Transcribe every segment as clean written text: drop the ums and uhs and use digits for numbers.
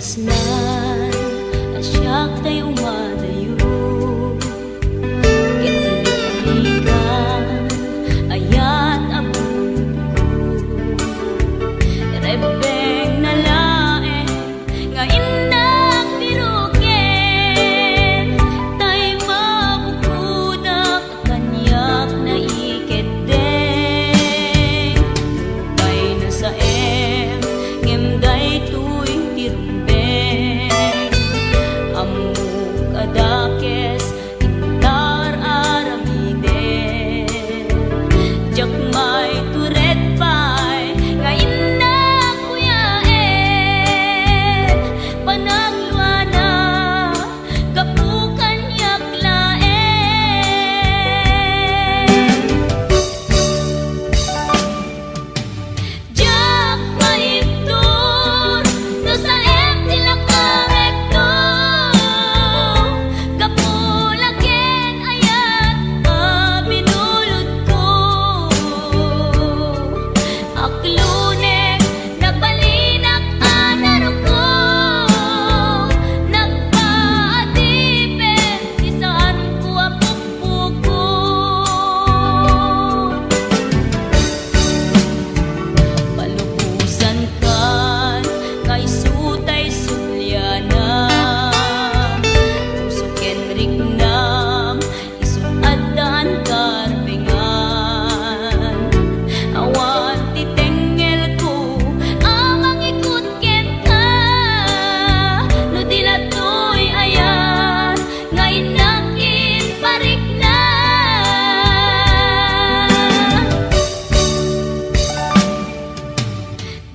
kasnan asyak tay umadayo kitlikan ayat abungko rebeng nalae nga indak biruken tay mabukudak kanyak na iketdeng lupay na sa ngemday tuy tirumbeng amuk adakes intar aramide jakmay turet pay nga indak kuyaen panagluana kapukan yaklaen jakmay tur no sa tilak arekto kapulaken ayat binulod ko aklunek nagbalinak anaro ko nagpaadipet isaan ko apukpukon palubusan kan kay sutay sulyana puso kenrik nam isuadan karbengan awan titengel ko amang ikut ken ka no dilatoy ayan ngay nakin parik na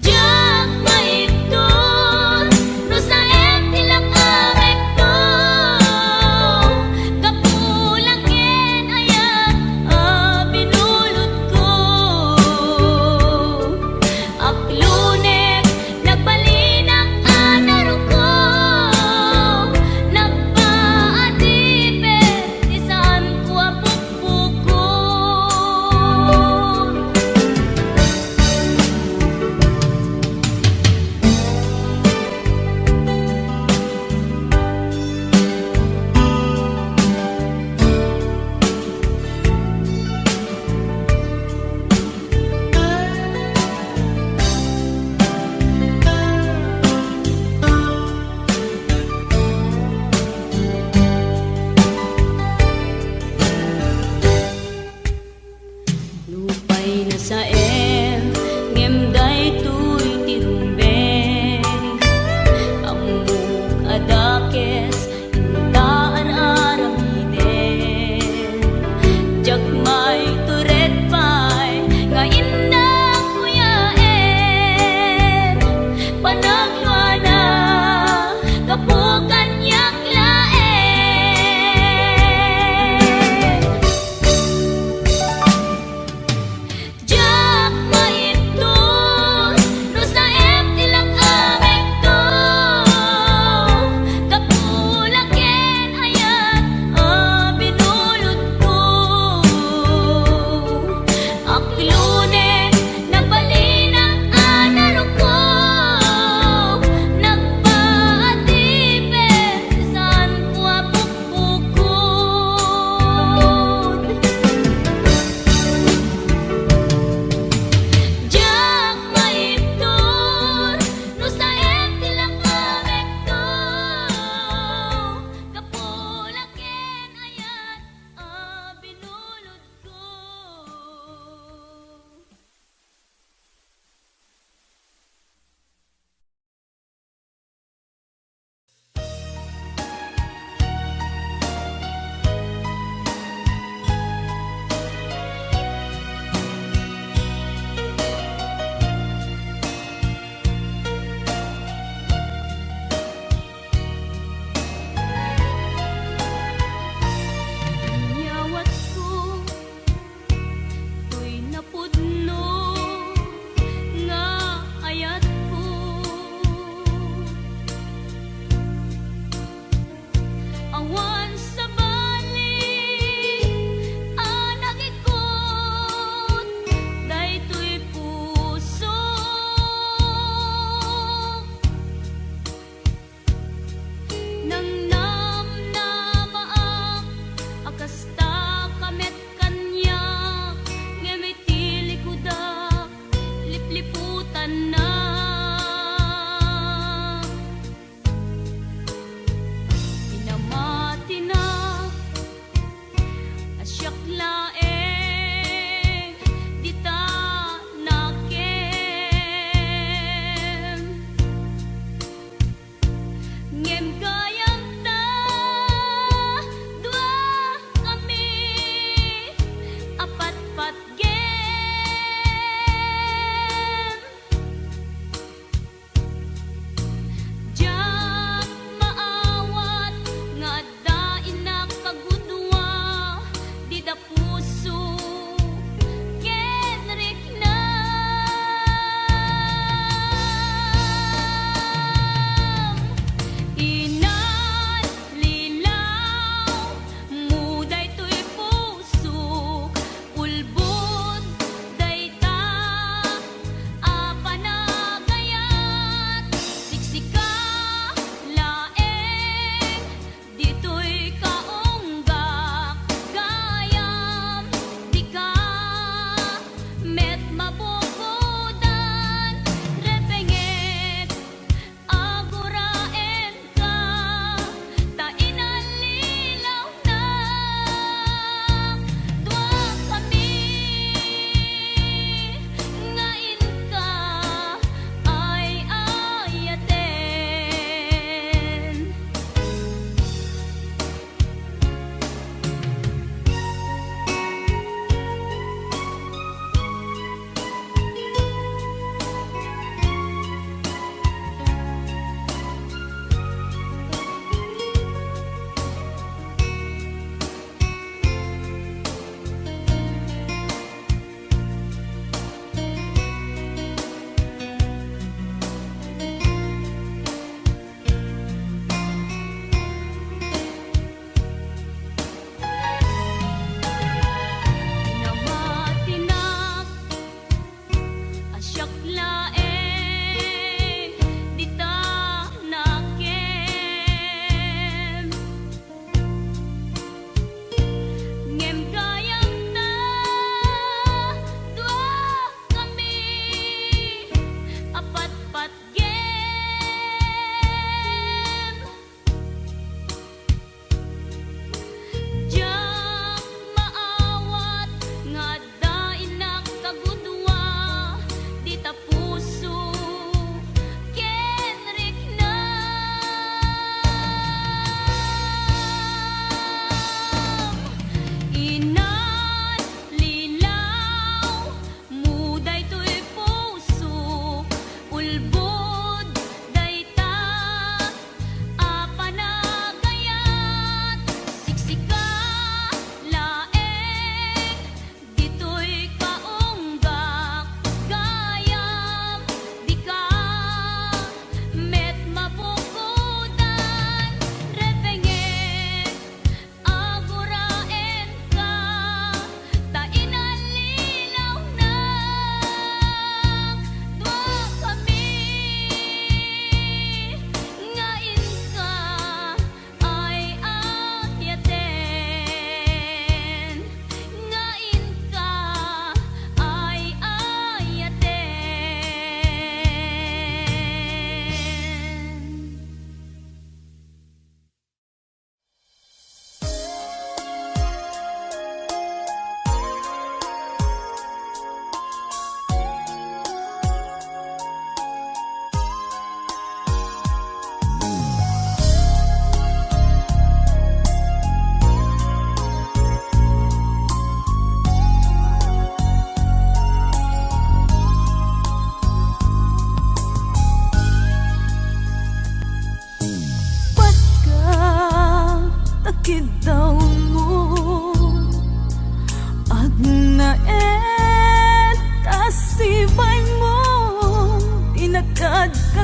jakmay tur no sa tilak arekto kapulaken ayat binulod ko aklunek nagbalinak anaro ko nagpaadipet isaan ko apukpukon lupay na sa ngemday tuy tirumbeng amuk adakes intaan aramiden jakmay turet pay nga indak kuyaen panagluana kapukan yaklaen jakmay tur no sa tilak arekto kapulaken ayat binulod ko aklunek nagbalinak anaro ko nagpaadipet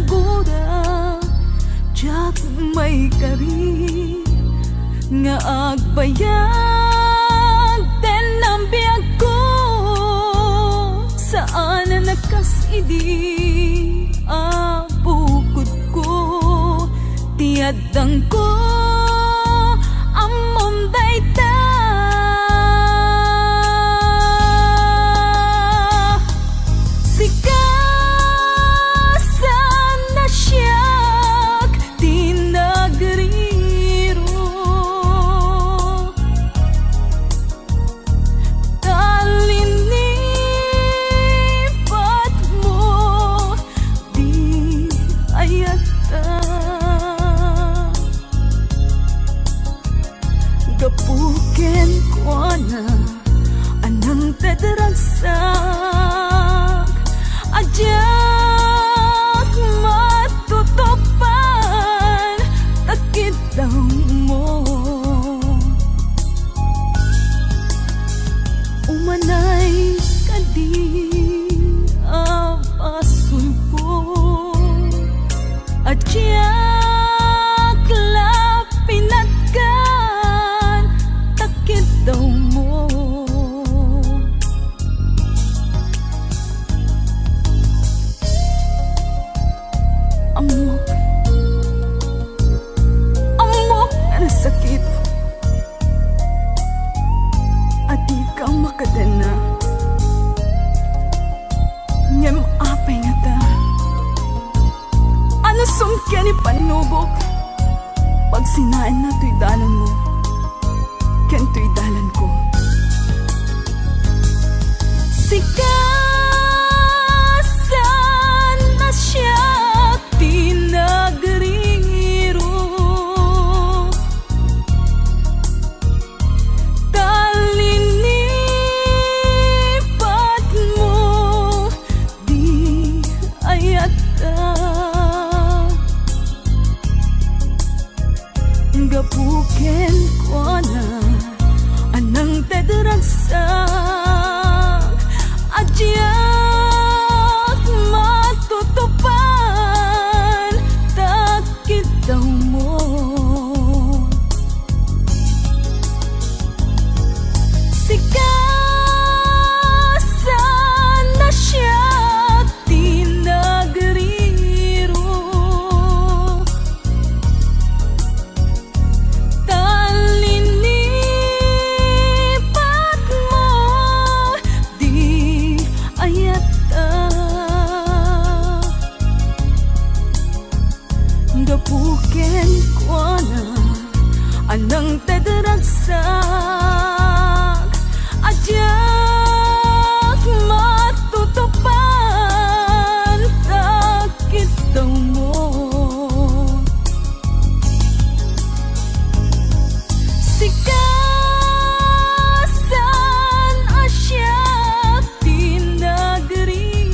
sagura, jak may kari nga agbayag den ang biyag ko, saan na nakasidi abukod ko, tiadang ko amon dayta. Gapuken ko na anang tadaragsak, adyak matutupan takit daw mo. Umanay kadi apasun ko, adyak lapinat ka daw mo. Amok na sakit, at di ka makadana. Ngem apay nga ta, ano sumkyan ni panubok, pag sinain na to'y dalan mo, kento'y dalan ko. Sikasan na siya tinagriro, talinipat mo di ayata. Gapuken ko na anang tadaragsak, adyak matutupan takit daw mo. Sikasan na siya tinagriro, gapuken ko na anang tadaragsak, adyak matutupan takit daw mo. Sikasan asya tinagriro,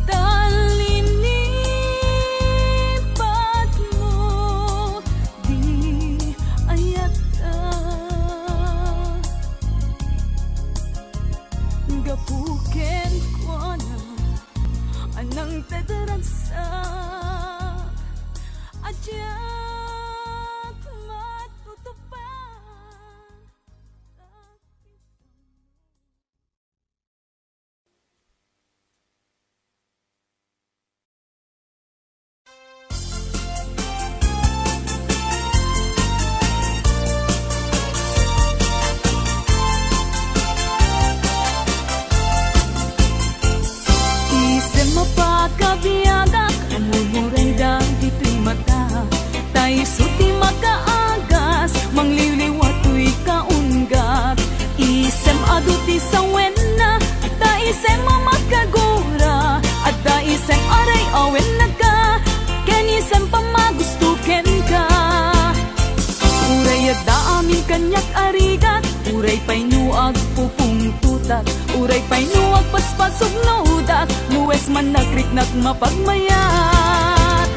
talinipat mo di ayata. Gapuken ko na anang tadaragsak, adyak matutupan. Isem mapakabiyagak, amumuray dahil ito'y mata, tayo suti makaagas, mangliliwato'y kaunggat. Isem aduti sa wena, at da isem mamakagura, at da isem aray awen na ka, ken isem pamagustuken ka. Uray at da amin kanyak arigat, uray pa'y nuag pupung tutak, uray pa'y nuag paspasog nudak, luwes man nakriknak mapagmayat.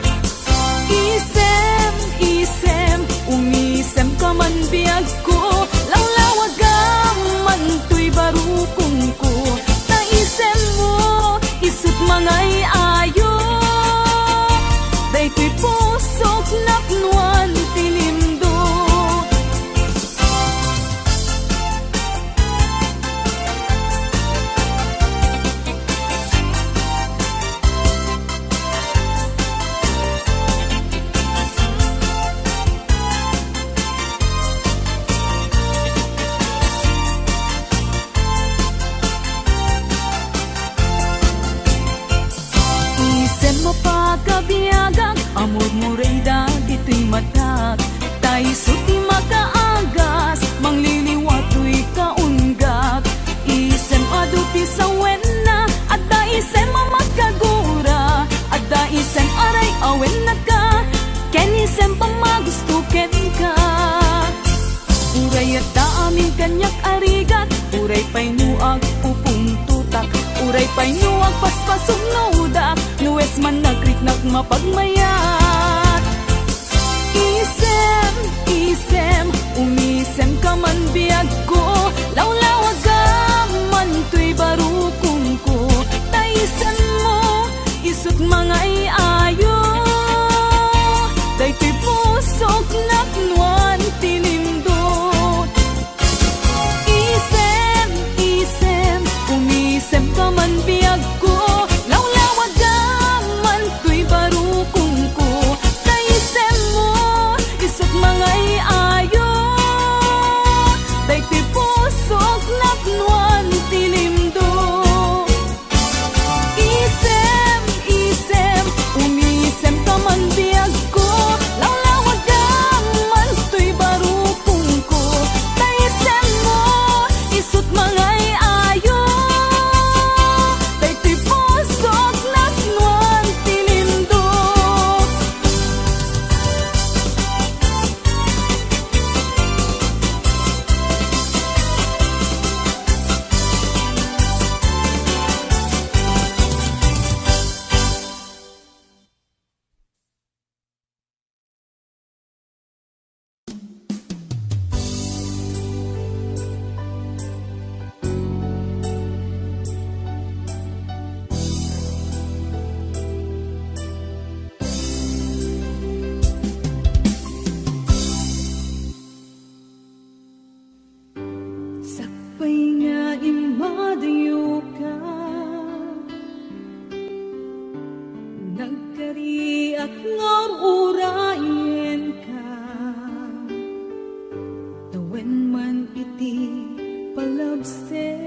Isem, umisem ka man biyag ko, langlawag man to'y barukong ko. Na isem painuag paspasog nudak, nuwes man nagriknak mapagmayat. Isem, isem, umisem ka man biyag ko, lawlawaga man to'y barukong ko. Taisan mo, isut mga iayo, day to'y pusok naknuan tinimdot. Isem, isem, umisem ka man biyag ko, lawlawaga man to'y barukong ko. Taisan mo, isut mga iayo, day to'y pusok naknuan tinimdot. Isem, isem, umisem ka man biyag ko, lawlawaga man to'y barukong ko. Taisem mo, isut mga iayo, day to'y pusok naknuan tinimdot. Sakpay nga imadayo ka, nagkariak nga urayen ka. Tawen man iti palabsen,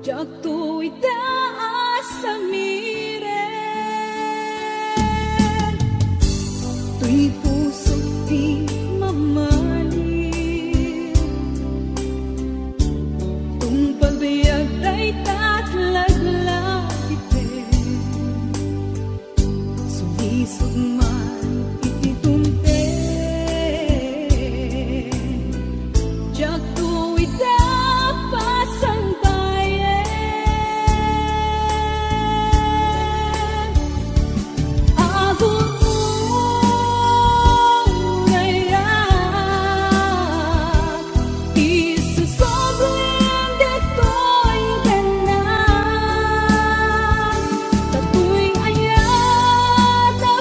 jak to'y taas sa miren. To'y puso di mamali, tung pagbayag ay tatlaglagitin. Sulisog man iti tumten, jak to'y tapasang bayan. Agon mo ngayak, isusoblin dito'y ganan. Tato'y ayat na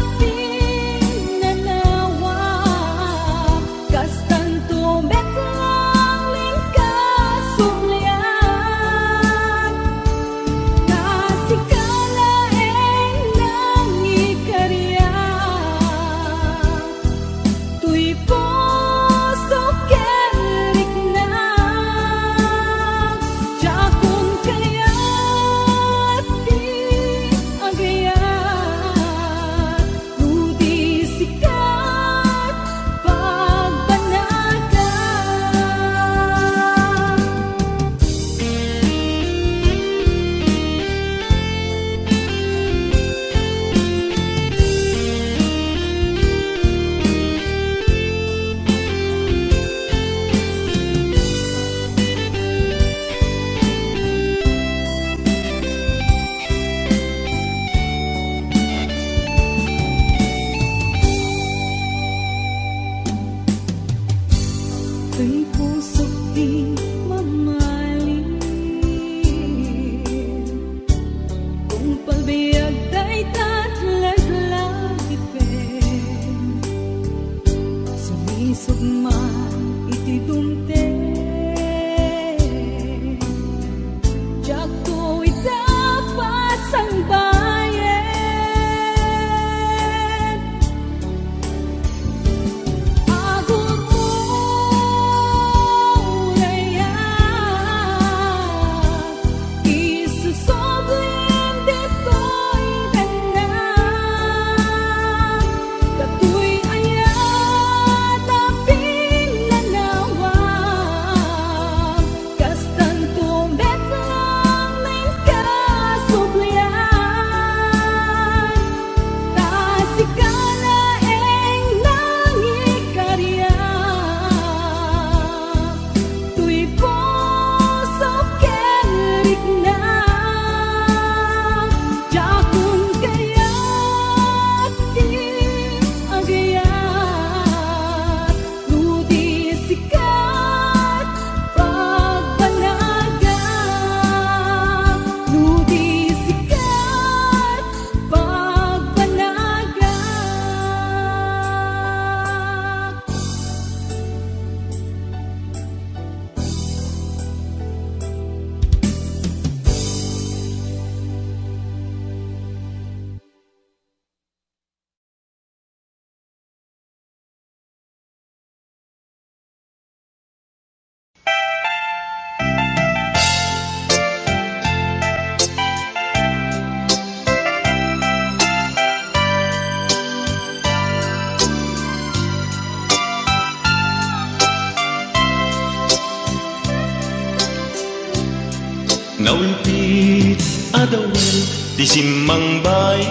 Naulpit adawel di simmang bay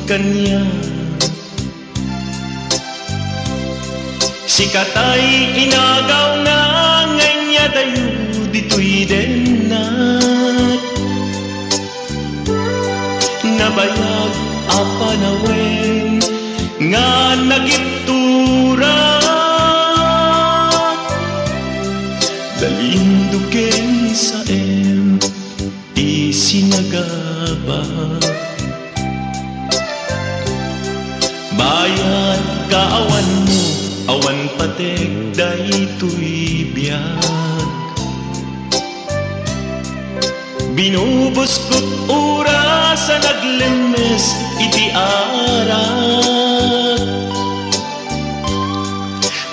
kanya. Sikatay inagaw na nganya dayo dito'y denat. Nabayag apanawen nga nagiptura. Dalinduken sa isinagaba. Bayad kaawan mo, awan patek daytoy biyag. Binubos ko't oras sa naglemes iti arak.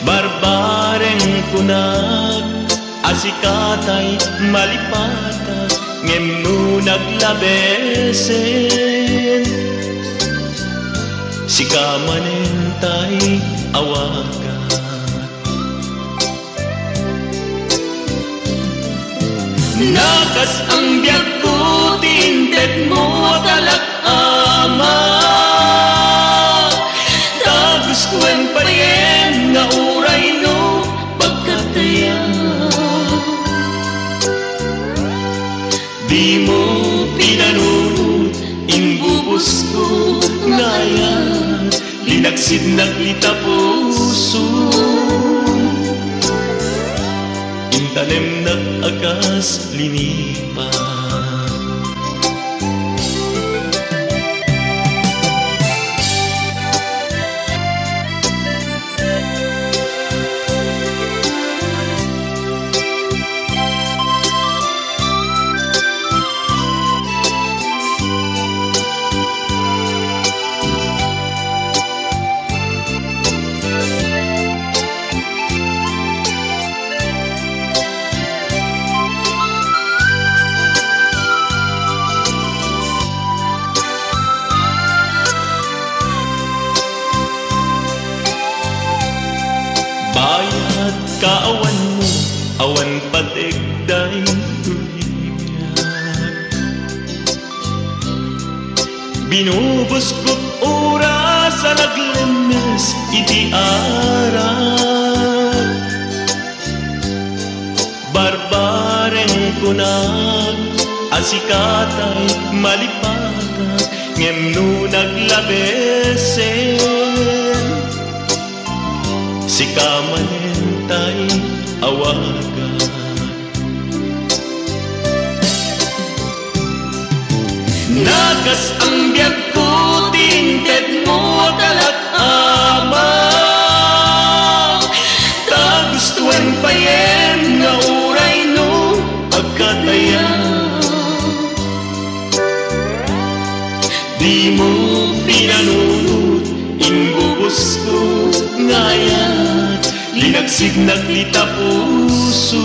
Barbareng kunag asikatay malipata ngem no naglabesen. Sikamanentay awagat. Nakas ang biyag ko tinted mo talak-ama. Tagustuhan pa rin nga uray no pagkataya. Di mo pinanunod imbubos ko ngayon. Linagsid naglita puso. Intanem nag-agas linipa. Bayad kaawan mo, awan patigday tulibyan. Binubos ko't oras sa naglemes iti arak. Barbareng kunag asikatay malipata ngem no naglabesen. Sikamanentay awagan. Nagas ang biyag ko tinted mo talak-ama. Tagustuhan pa yen nga uray no pagkataya. Di mo pinanunod imbubos ko ngayon. Linagsig naglita puso.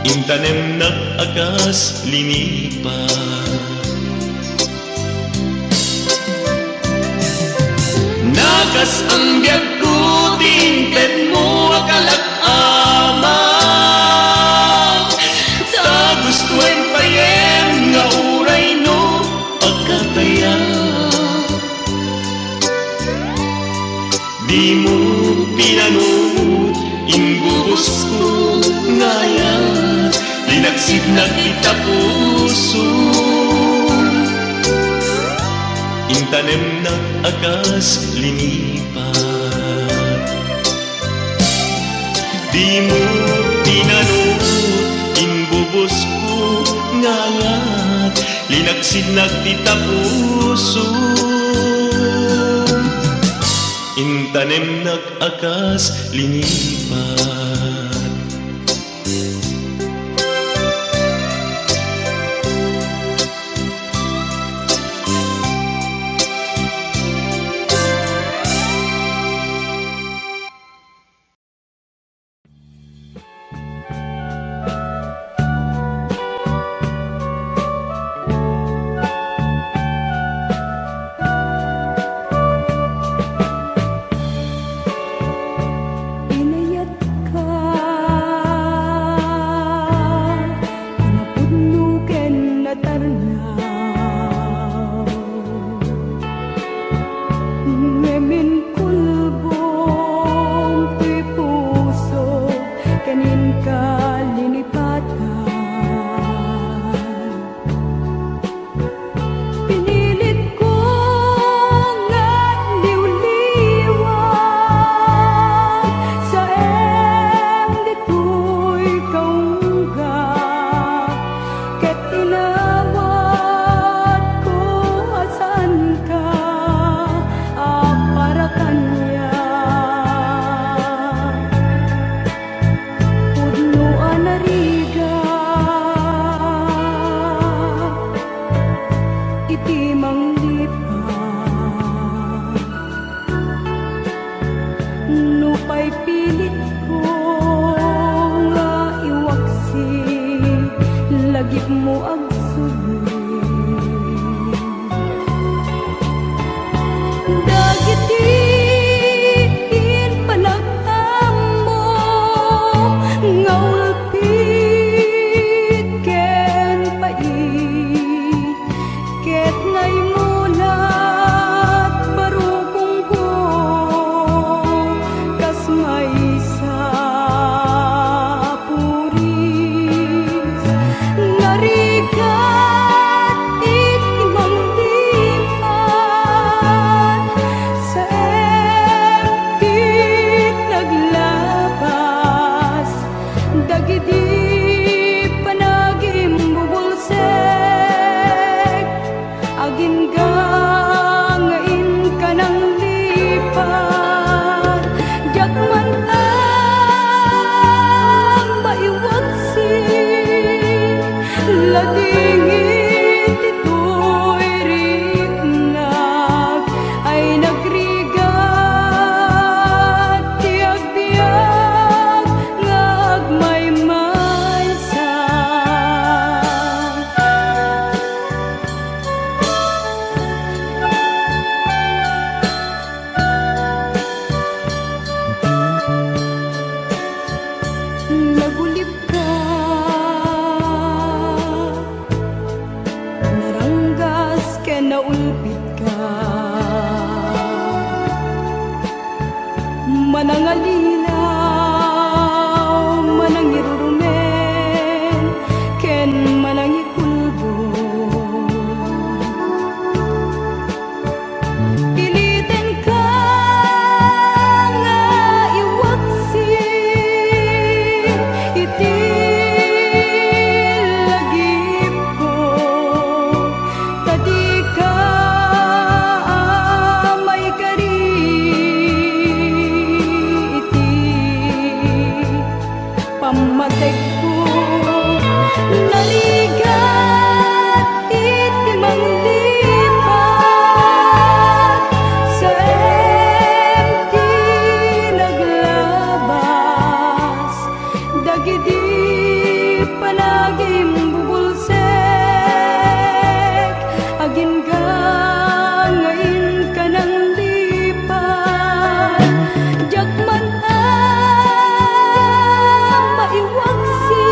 Intanem nag-agas linipa. Nagas ang biyag ko tinted mo kalak-ama. Tagustuhan pa yen nga uray no pagkataya. Di mo pinanunod imbubos ko ngayon. Linagsid naglita puso. Intanem nag-agas linipa. Di mo pinanunod imbubos ko ngayon. Linagsid naglita puso. Intanem nag-agas linipat. Inayat ka lagip mo ag subli. Dagiti panagamo nga ulpit ken pait ket ngay mulat barukong ko kas may sa puris ngarigat iti manglipat sa empit naglabas dagiti panagim bubulsek agin gangain ka ng lipat jakman ang maiwagsi ladingit ito'y riknag ay nagrigat tiag biyag ngagmaymaysa. Nagulip ka, naranggas ken naulpit ka, manangalilaw, manangirurumen, ken manangikulbo. Piliten ka nga iwaksi iti lagip ko tadi ka may kari iti pamatek ko naligat iti manglipat sa empty naglabas dagiti panagim bubulsek agin gangain ka ng lipat jakman ang maiwagsi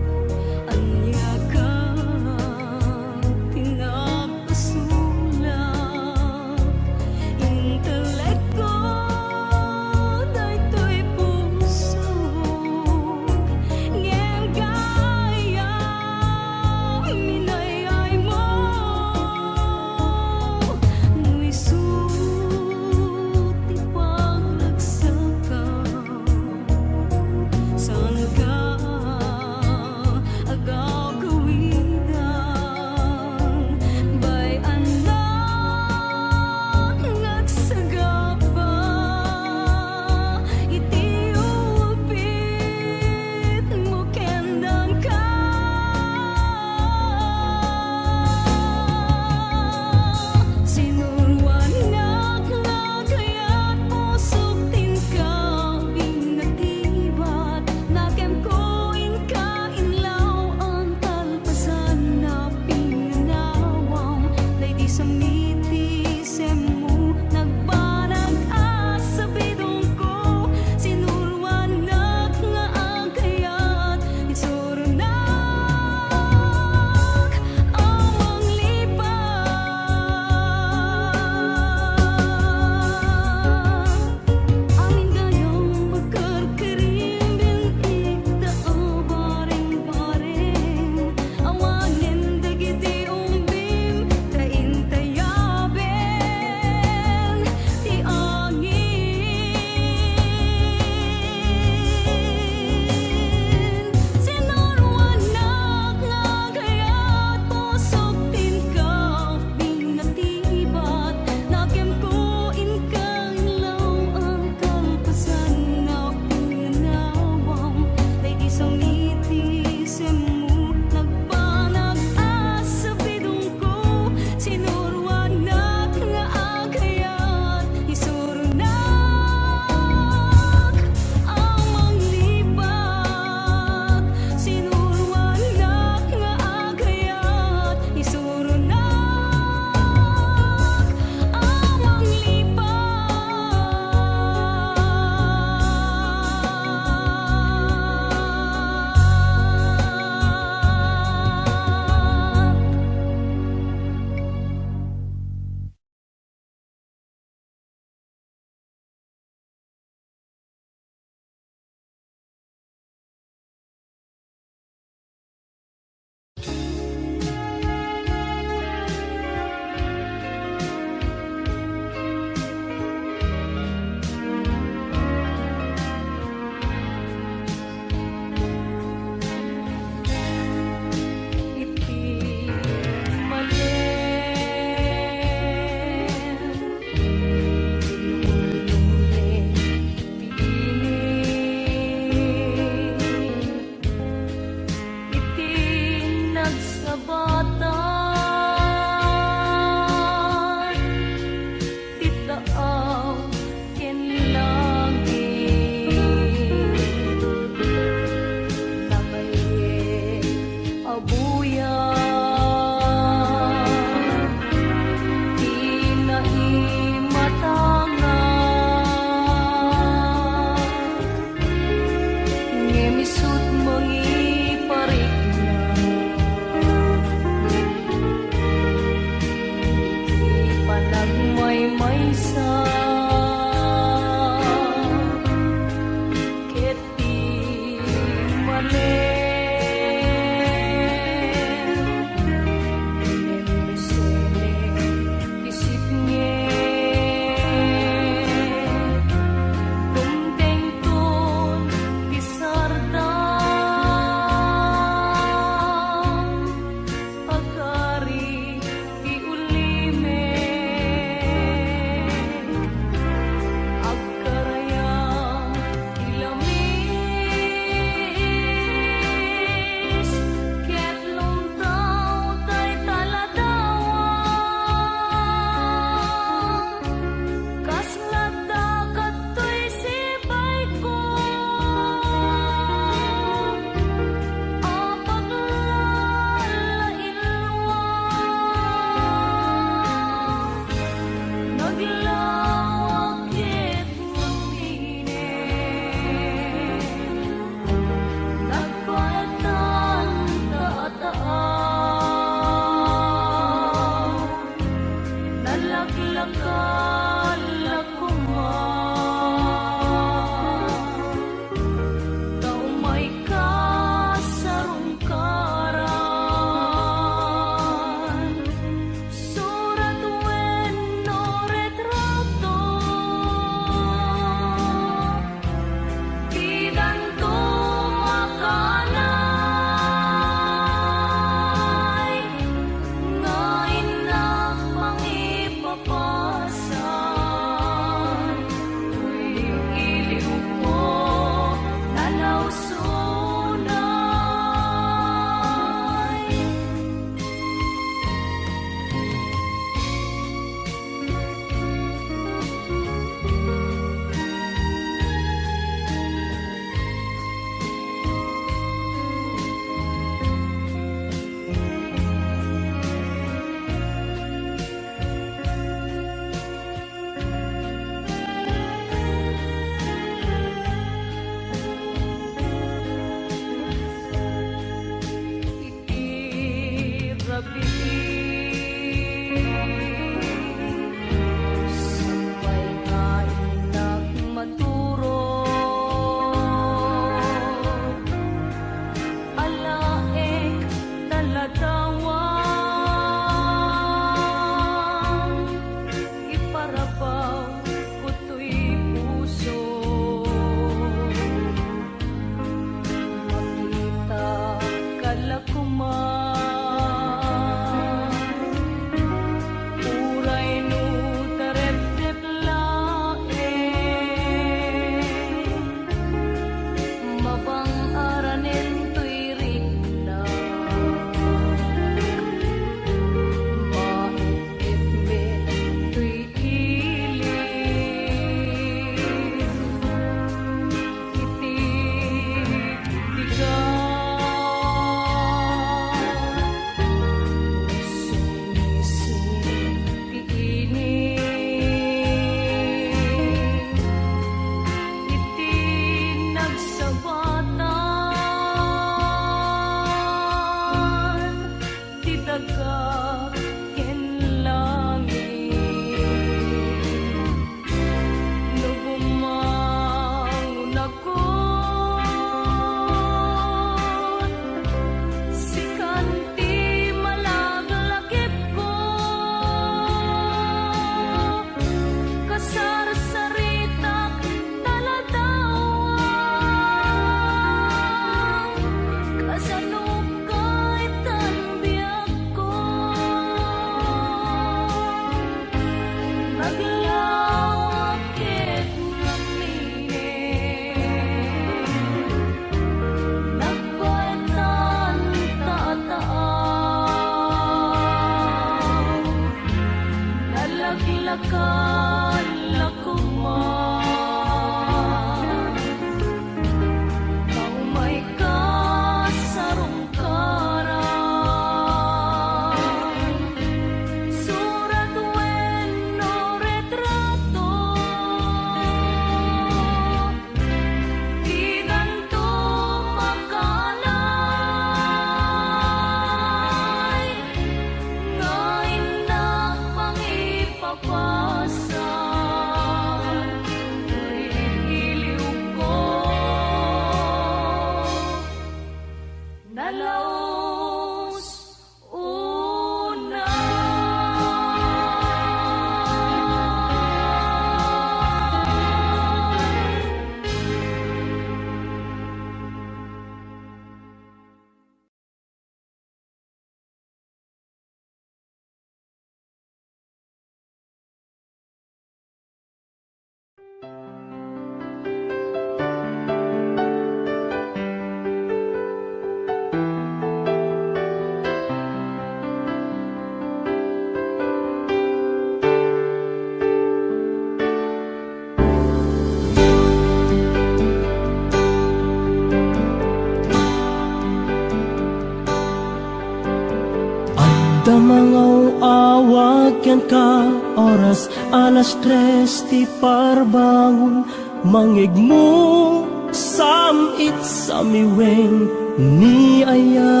ken ka oras alas 3 ti parbangon mangigmo samit samiwen ni aya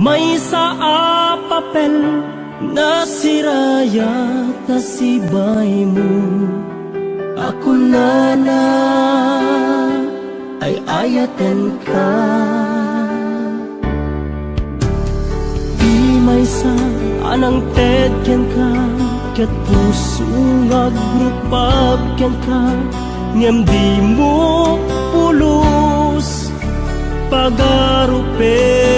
may sa papel na siraya ta sibay mo ako na ay ayaten ka di may sa anang tedken ka ket puso nga grupag ken ka ngem di mo pulos pagarupen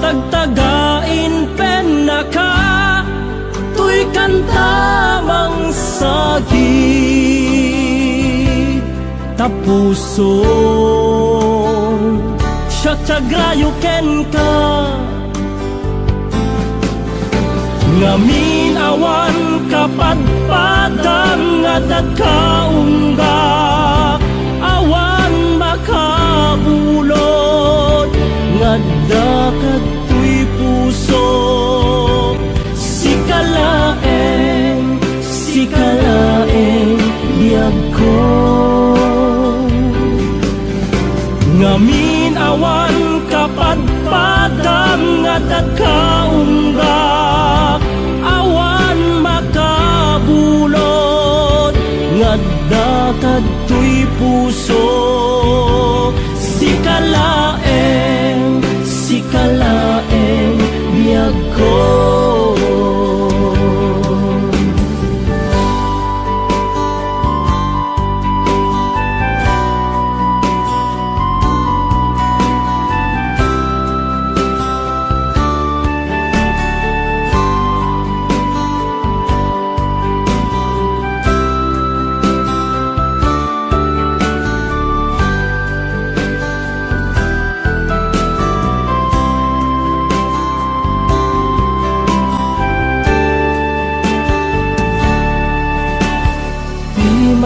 tagtagain pen na ka tuy kantamang sagi tapuso siya tiagrayo ken ka ngamin awan kapadpadang at kaungga awan makabulod ngadda katoy puso sikalaeng biyag ko ngamin awan kapadpadang at kaungga awan makabulod ngadda katoy puso sikalaeng biyag ko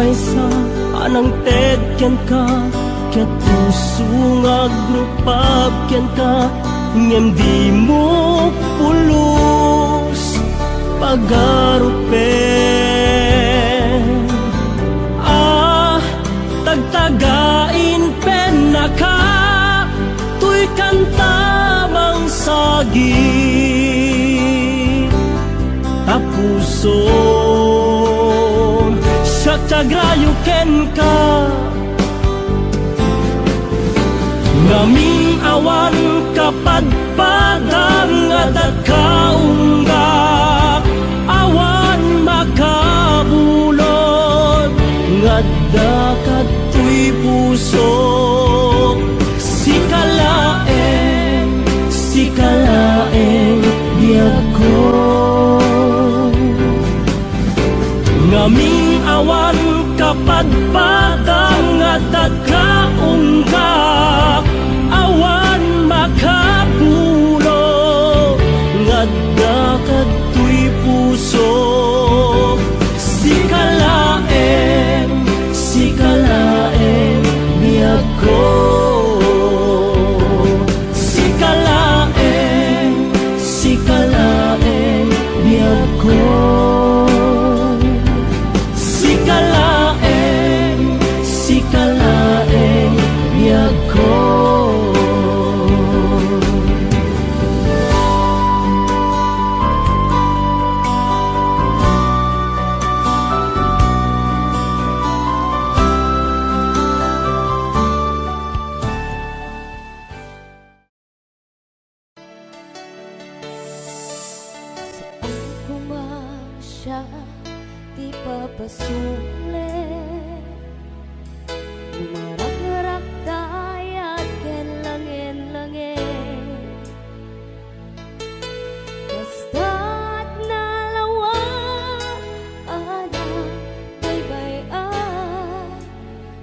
may sa anang tedken ka ket puso nga grupag ken ka ngem di mo pulos pagarupen tagtagain pen na ka tuy kantamang sagi tapuso tiagrayo ken ka ngamin awan kapadpadang at kaungga awan makabulod ngadda katoy puso sikalaeng biyag ko ngamin awan kapadpadang at kaungga awan makapulo ngadda katoy puso sikalaeng biyag ko sikalaeng biyag ko sikalaeng biyag ko Kumasya, di papasulit Lumarak-rak dayat ken langin-langin Basta't nalawang anak baybay-an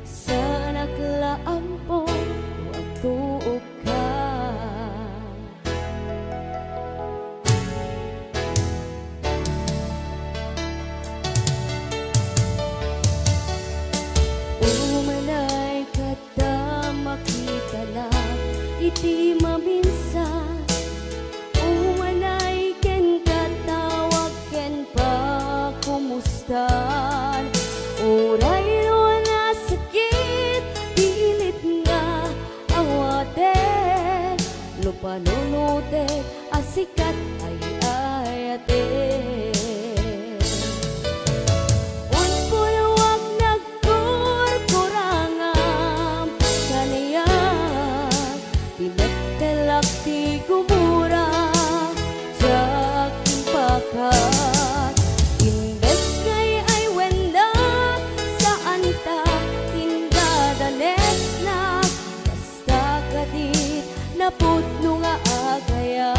Sa naglaampong wag tuog ka Umanay panunuti asikat ay ayate. Unpuluwag nagkurkurangam kaniya pinagkalak ti gumura sa kimpakat. Imbes kay ay wenda saan ta indadanes na basta kadit na putno nga agaya.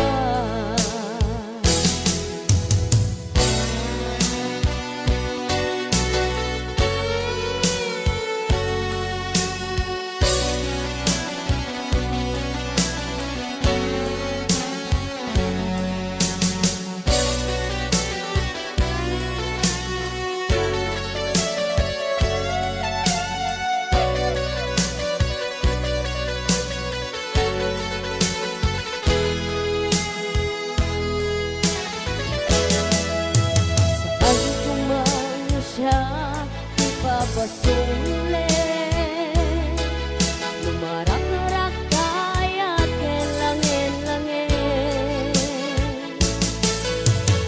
Saan kumano siya ipapasunglit, lumarak-rak kaya't kelangin-langin.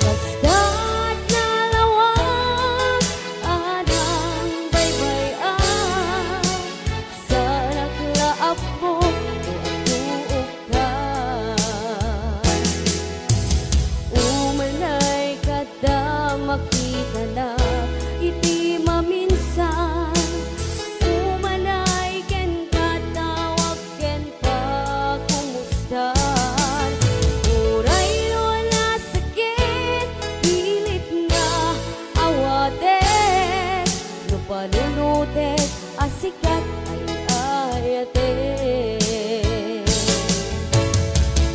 Basta't nalawag anang baybayan, sa naklaap mo o atuok ka. Umanay kada makita na iti maminsan, umanay ken katawag ken kakumustan. Uray lola sakit pilit nga awaten, no panunutet asikat ay ayate.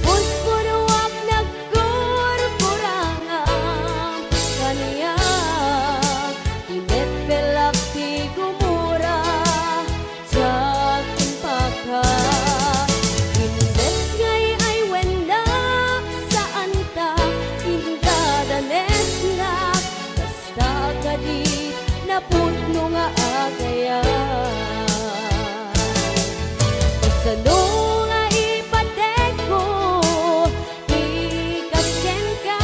Unpuruwag nagkurkurangam kaniya pinetpelak ti gumura sa kimpakat. Imbes ngay ay wenda saan ta indadanes na basta kadit na putno nga agaya. Kasano nga ipatek ko di kasken ka,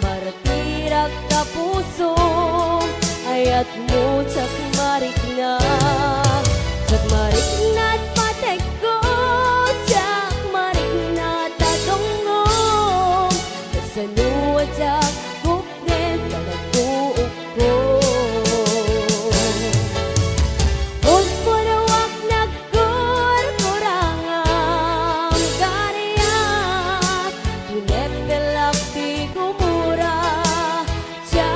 maratirak ka puso ayat mo sak marik na. Sak marik na't patek ko, sak marik na tatongong, kasano at sak kupnen panagtuok ko. Unpuruwag nagkurkurangam kaniya pinepelak ti gumura sa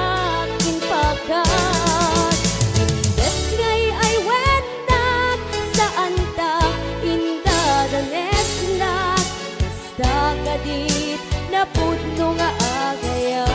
kimpakat. Imbes ngay ay wendak saan ta indadanes na basta kadit na putno nga agaya.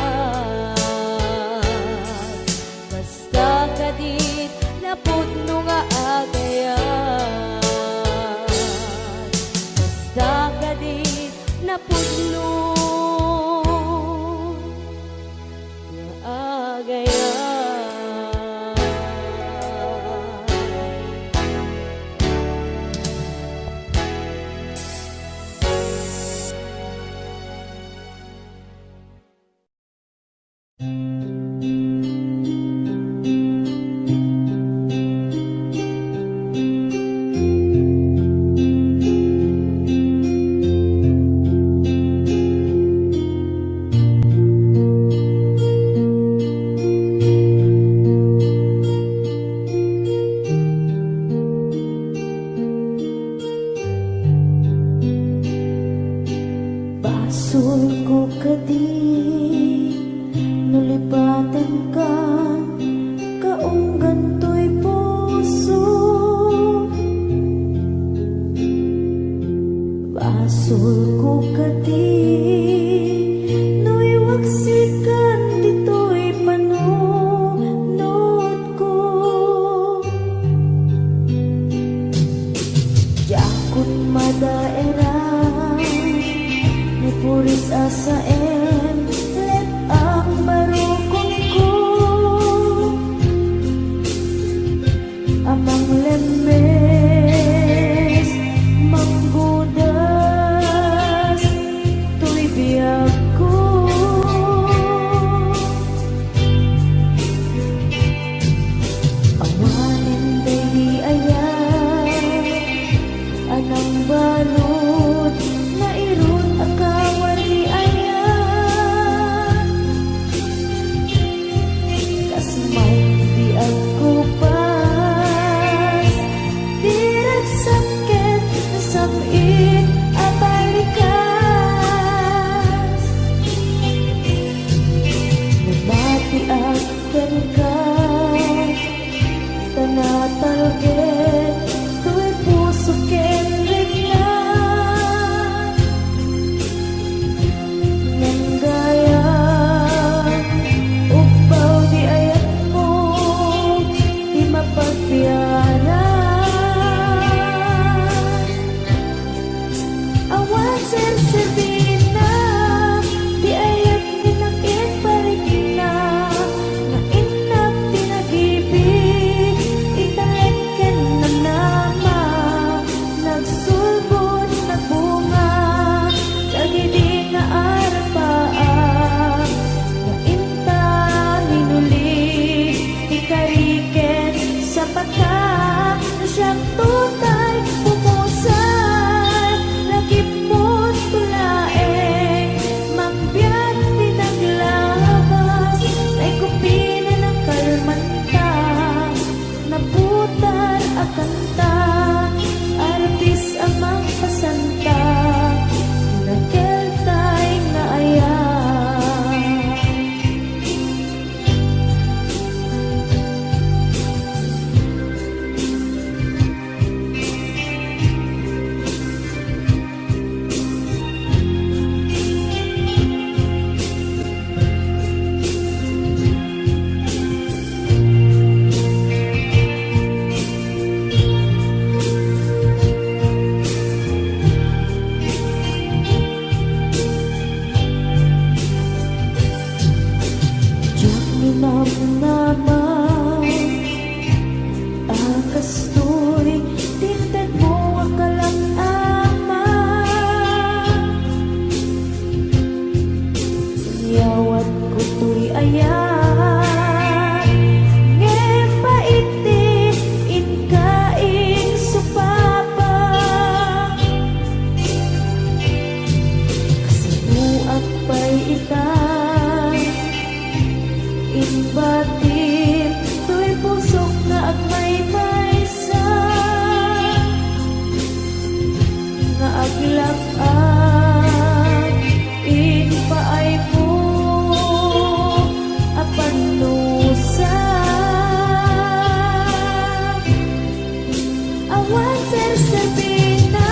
naman Akastoy, tinted mo ang kalangama Siyawat ko to'y ayan Ngayon paiti, inkaing supapa Kasibuak pa'y itang Inbatin, to'y pusok na at may maysa Nga aglak-ak, inpaay mo Apanusa Awan ser-serbina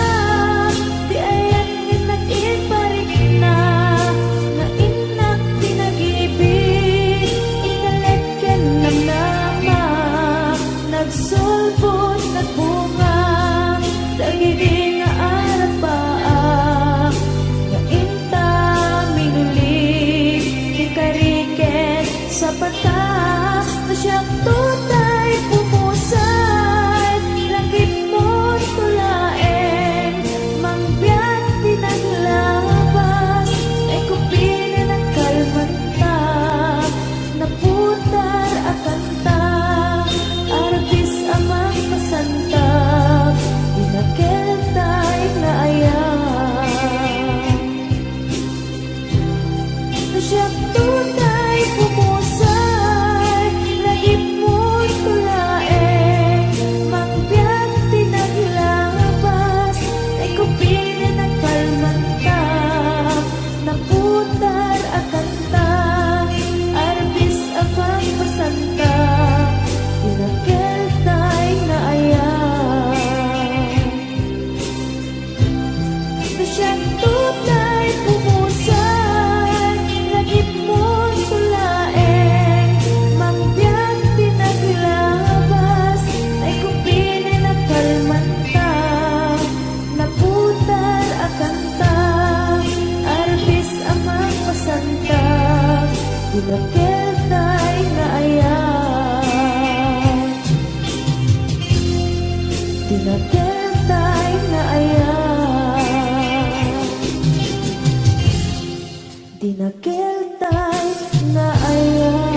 Di ayan ngin nag-iparik na Nga inak pinag-ibig Inalekyan ng nama Nagsulbot, nagbunga Dagidi nga arapaa Nga inta minulig Di kariket sa pata Na siyang tutay pumusay Langit mo tulaeng Mangbiyak pinaglabas Ay kupili ng kalmanta Naputar akanta Arbis amang masantap Inakeltay na ayan Na siyang tunay pumusay Lagip mo tulaeng Mangbiyak pinaglabas Ay kupili ng kalmanta Naputar akanta Arbis amang masanta Inakeltay na ayan Na siyang tunay pumusay Lagip mo tulaeng Mangbiyak pinaglabas Ay kupili ng kalmanta Naputar akanta Arbis amang masanta Inakeltay na ayan Tinakeltay na ayan Tinakeltay na ayan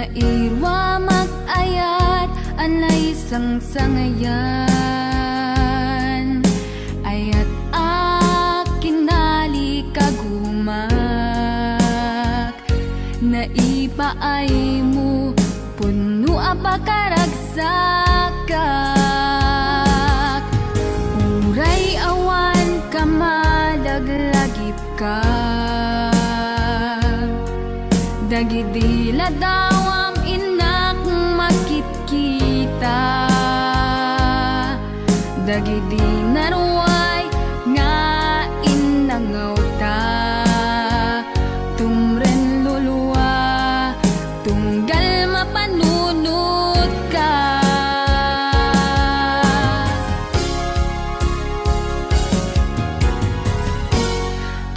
Nairwa mag-ayat anay sangsangayan ayat akinali kagumak naipaay mo puno apakaragsakak uray awan kamalaglagip ka dagidila dawam inak makit-kita dagidi naruay nga inangaw ta tumren luluwa tunggal mapanunot ka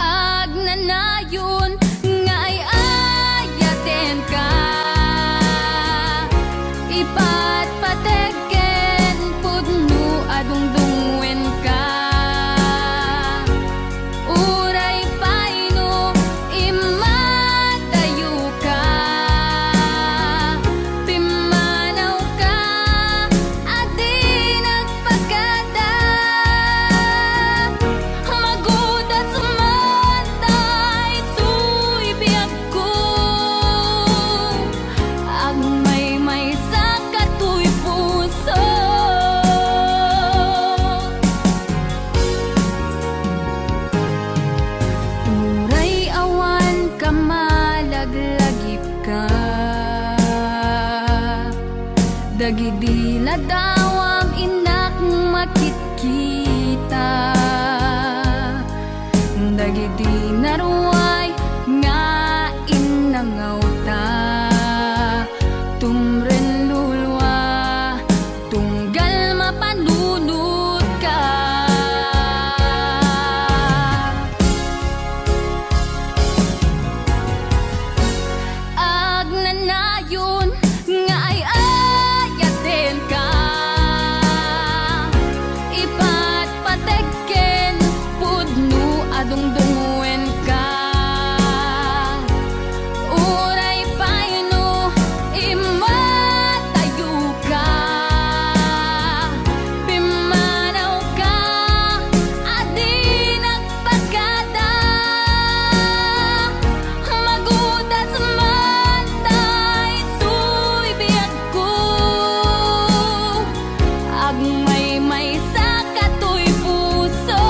agnanayon nga ay ayaten ka ipat pategen pudno adungdungwen ka uray paino imatayo ka pimanaw ka adi nagpagada magudat sumantay tuy biyak ko agmay sa katuy puso uray awan kamalaglagip ka dagidi ladawam inak makit-kita dagidi naruay nga inangaw ta tumren lulwa tunggal mapanunot ka agnanayon nga ay ayaten ka ipat pategen pudno adungdungwen ka uray paino imatayo ka pimanaw ka adi nagpagada magudat sumantay tuy biyak ko agmay sa katuy puso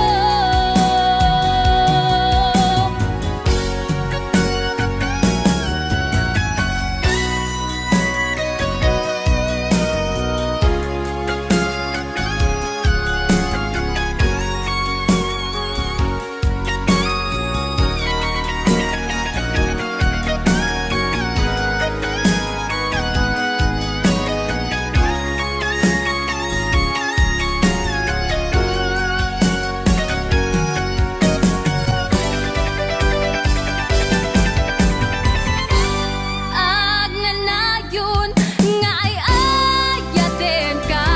agnanayon nga ay ayaten ka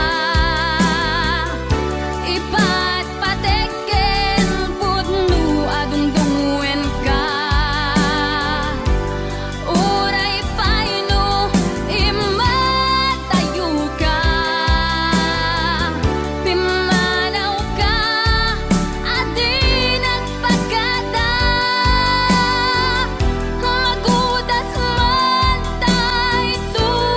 ipat pategen pudno adungdungwen ka uray paino imatayo ka pimanaw ka adi nagpagada magudas mantay tuy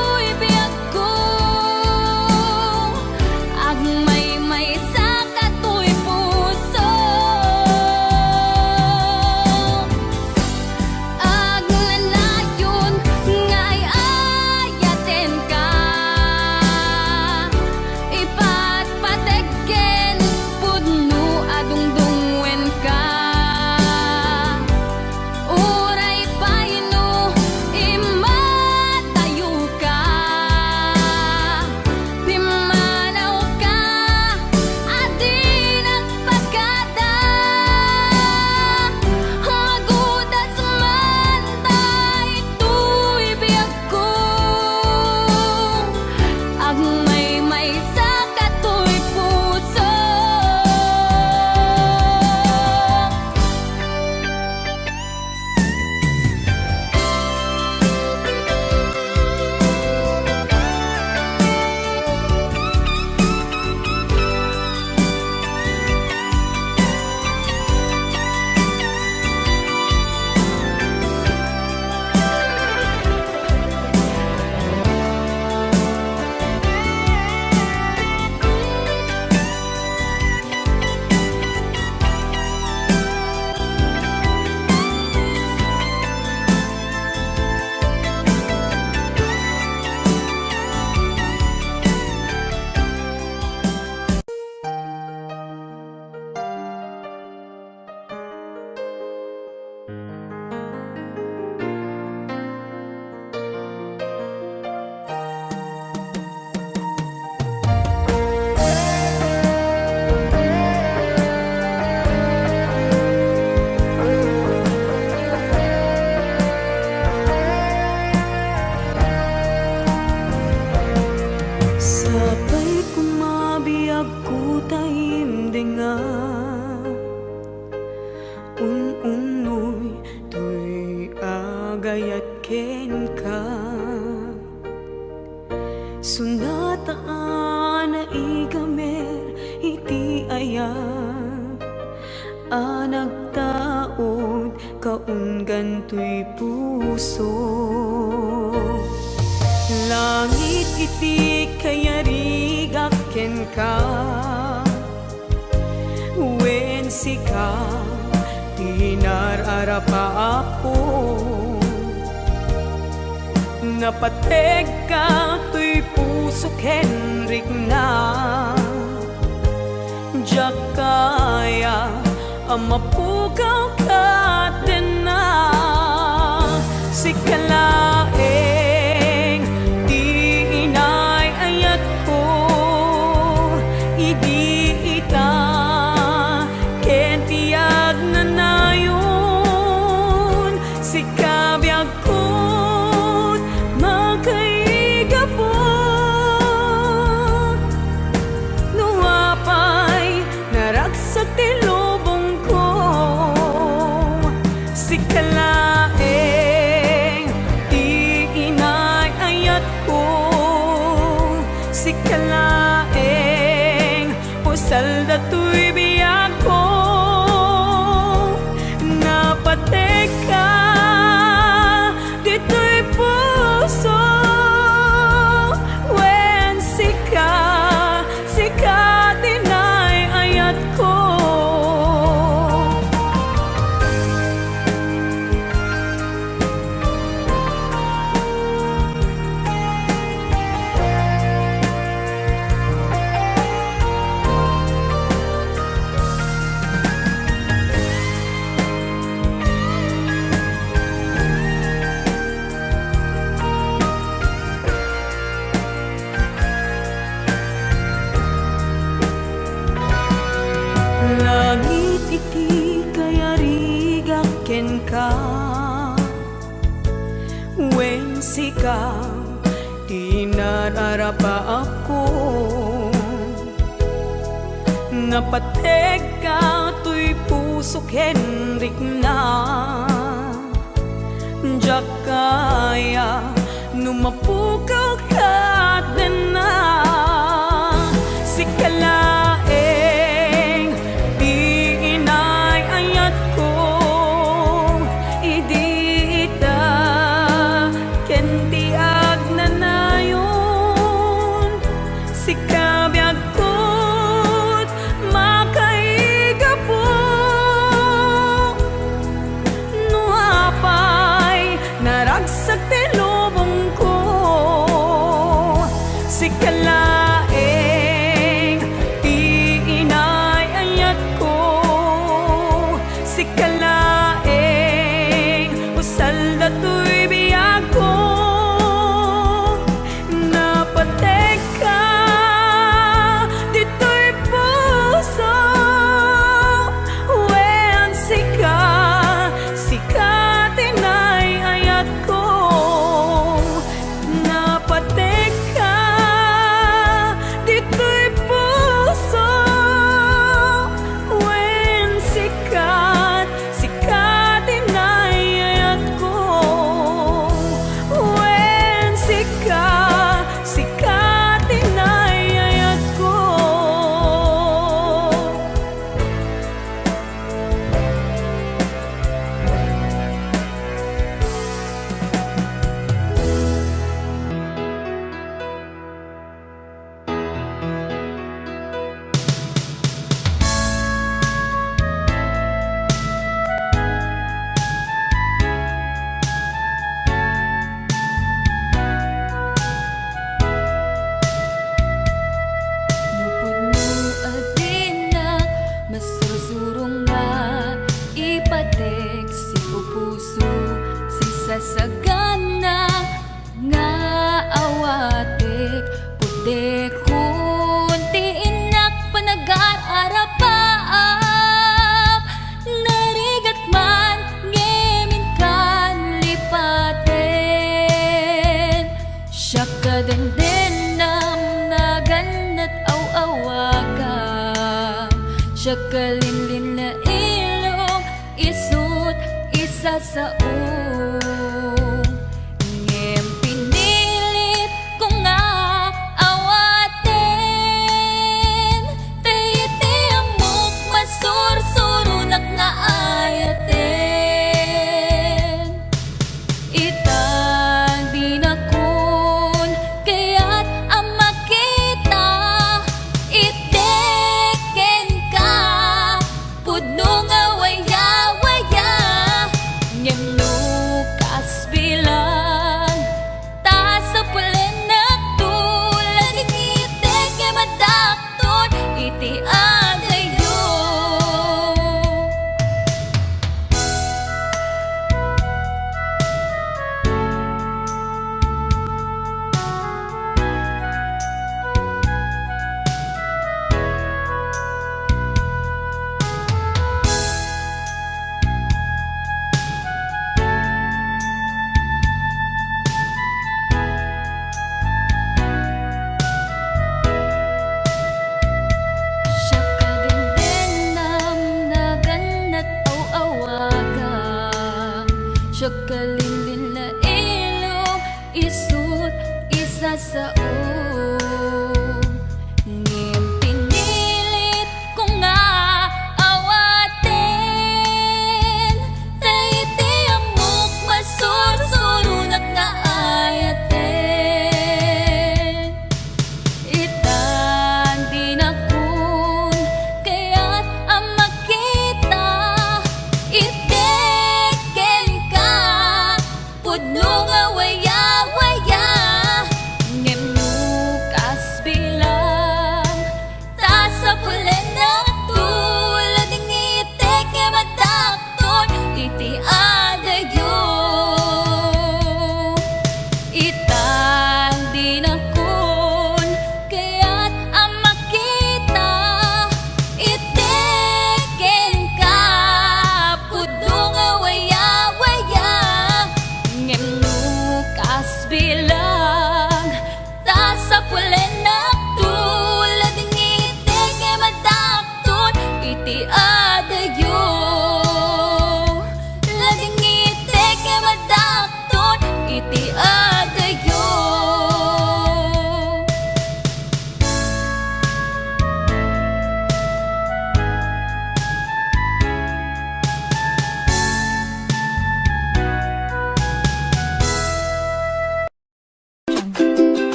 taimdenga unoy tuy agayat ken ka sunataan na igamer iti ayat anagtaod kaunggan tuy puso langit iti kayarigak ken ka wen sika tinararapa ako napateg ka tuy puso kenrik na jak kaya amapugaw ka din na sikalaeng di inay ayat ko idi ita ken tiyag na nayon sikabiyag ko magkaigapon nuapay naragsak ti lubong ko sikalaeng di inay ayat ko sikalaeng pusal datoy biyag ko napatek ka dito'y puso wen sika tinay ayat ko langit iti kayarigak ken ka wen sika tinararapa ako napateg ka tuy puso kenrik na jak kaya numapukaw ka din na sikalaeng di inay ayat ko idi ita ken tiag na nayon sikabiyag ko't makaigapon nuapay naragsak ti lubong ko sikalaeng di inay ayat ko sikalaeng usal datoy biyag ko napateg ka dito'y puso wen sika tinay ayat ko napateg ka dito'y puso wen sika tinay ayat ko wen sika tinay ayat ko Lupod mo adina, mas sursurong nga ipatek si pupuso si sasagana nga awatek putek kunti inak panag-aarapaap narigat man ngemin kan lipaten siya kadenden nam naganat aw-awagan Siya kalinlin na ilong, isut, isa sa ngem pinilit ko nga awatin. Tayti amok masursurunak nga ayatin. Itang dinakon kaya't ang makita iteken ka pudno nga waya-waya ngem lukas bilang ta sa pulenak tulan itek nga madakton iti agayo. Siya kagandang naganat aw-awagang. Siya kalinlin na ilong, isut, isa sa